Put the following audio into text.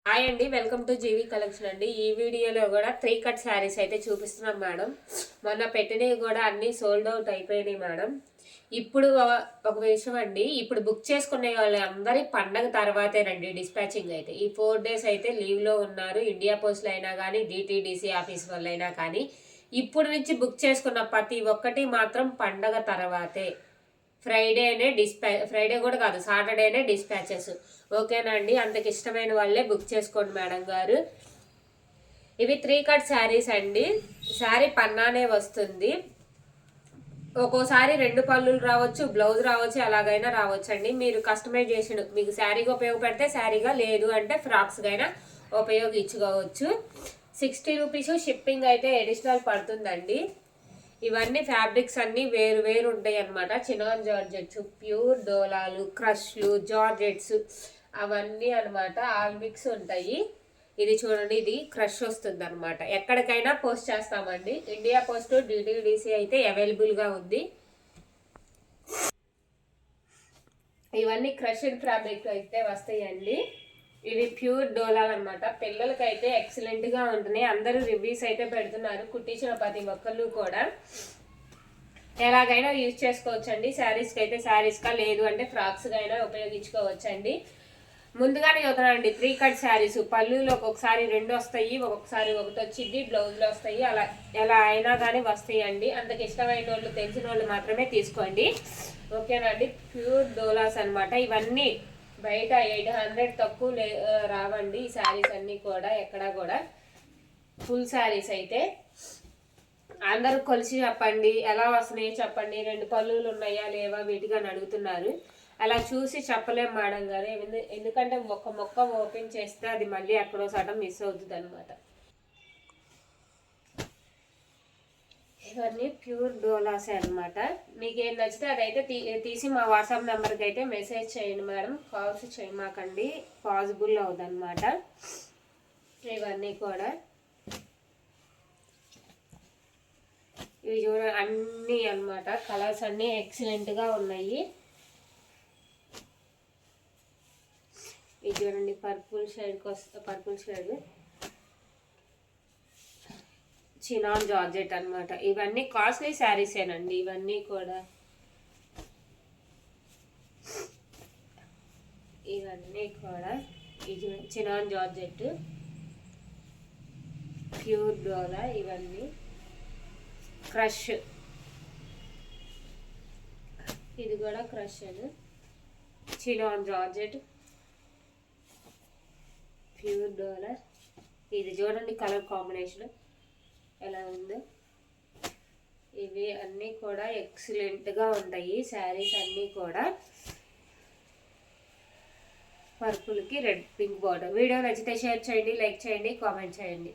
Hi అండి, welcome to GV collection అండి. ఈ వీడియోలో కూడా 3 కట్ శారీస్ అయితే చూపిస్తున్నాం మేడం. మొన్న పెట్టినవి కూడా అన్నీ సోల్డ్ అవుట్ అయిపోయినాయి మేడం. ఇప్పుడు ఒక విషయం అండి, ఇప్పుడు బుక్ చేసుకునే వాళ్ళందరి పండగ తర్వాతేనండి డిస్పాచింగ్ అయితే. ఈ 4 డేస్ అయితే లీవ్లో ఉన్నారు. ఇండియా పోస్ట్లో అయినా కానీ డిటీడీసీ ఆఫీస్ వాళ్ళైనా కానీ ఇప్పుడు నుంచి బుక్ చేసుకున్న ప్రతి ఒక్కటి మాత్రం పండగ తర్వాతే. ఫ్రైడే కూడా కాదు, సాటర్డేనే డిస్పాచెస్. ఓకేనా అండి, అంతకు ఇష్టమైన వాళ్ళే బుక్ చేసుకోండి మేడం గారు. ఇవి 3 కట్ శారీస్ అండి. శారీ పన్నానే వస్తుంది. ఒక్కోసారి 2 పళ్ళులు రావచ్చు, బ్లౌజ్ రావచ్చు, ఎలాగైనా రావచ్చు అండి. మీరు కస్టమైజేషన్ మీకు శారీగా ఉపయోగపడితే శారీగా, లేదు అంటే ఫ్రాక్స్గా అయినా ఉపయోగించుకోవచ్చు. 60 రూపీస్ షిప్పింగ్ అయితే అడిషనల్ పడుతుందండి. ఇవన్నీ ఫ్యాబ్రిక్స్ అన్నీ వేరు వేరు ఉంటాయి అన్నమాట. చినాన్ జార్జెట్స్, ప్యూర్ డోలాలు, క్రష్లు, జార్జెట్స్ అవన్నీ అనమాట ఆల్ మిక్స్ ఉంటాయి. ఇది చూడండి, ఇది క్రష్ వస్తుంది అనమాట. ఎక్కడికైనా పోస్ట్ చేస్తామండి. ఇండియా పోస్ట్, డిటిడిసి అయితే అవైలబుల్గా ఉంది. ఇవన్నీ క్రష్డ్ ఫ్యాబ్రిక్ అయితే వస్తాయండి. ఇవి ప్యూర్ డోలాలు అనమాట. పిల్లలకైతే ఎక్సలెంట్గా ఉంటున్నాయి. అందరూ రివ్యూస్ అయితే పెడుతున్నారు. కుట్టించిన ప్రతి ఒక్కళ్ళు కూడా ఎలాగైనా యూజ్ చేసుకోవచ్చండి. శారీస్కి అయితే శారీస్గా, లేదు అంటే ఫ్రాక్స్గా అయినా ఉపయోగించుకోవచ్చండి. ముందుగానే చదువుతానండి. 3 కట్ శారీస్ పళ్ళులో ఒక్కొక్కసారి 2 వస్తాయి, ఒక్కొక్కసారి 1 వచ్చింది, బ్లౌజ్లో వస్తాయి. అలా ఎలా అయినా కానీ వస్తాయండి. అంతకు ఇష్టమైన వాళ్ళు, తెలిసిన వాళ్ళు మాత్రమే తీసుకోండి. ఓకేనండి. ప్యూర్ డోలాస్ అనమాట. ఇవన్నీ బయట 800 తక్కువ రావండి ఈ శారీస్ అన్నీ కూడా. ఎక్కడా కూడా ఫుల్ శారీస్ అయితే అందరూ కొలిచి చెప్పండి, ఎలా వస్తున్నాయి చెప్పండి, 2 పళ్ళులు ఉన్నాయా లేవా వీటిగా అడుగుతున్నారు. అలా చూసి చెప్పలేం మేడం గారు. ఎందుకంటే ఒక మొక్క ఓపెన్ చేస్తే అది మళ్ళీ ఎక్కడో సగం మిస్ అవుతుంది అనమాట. ఇవన్నీ ప్యూర్ డోలాసే అనమాట. మీకు ఏం నచ్చితే అదైతే తీసి మా వాట్సాప్ నెంబర్కి అయితే మెసేజ్ చేయండి మేడం. కాల్స్ చేయమాకండి, పాసిబుల్ అవుదన్నమాట. ఇవన్నీ కూడా ఇవి చూడ అన్నీ అనమాట. కలర్స్ అన్నీ ఎక్సలెంట్గా ఉన్నాయి. ఇది చూడండి, పర్పుల్ షేడ్ చినాన్ జార్జెట్ అనమాట. ఇవన్నీ కాస్ట్లీ శారీసేనండి. ఇవన్నీ కూడా ఇది చినాన్ జార్జెట్, ప్యూర్ డోలా. ఇవన్నీ క్రష్, ఇది కూడా క్రష్ అని. చినాన్ జార్జెట్, ప్యూర్ డోలా. ఇది చూడండి కలర్ కాంబినేషన్ ఎలా ఉందో. ఇవి అన్నీ కూడా ఎక్సలెంట్గా ఉంటాయి శారీస్ అన్నీ కూడా. పర్పుల్కి రెడ్ పింక్ బార్డర్. వీడియో నచ్చితే షేర్ చేయండి, లైక్ చేయండి, కామెంట్ చేయండి.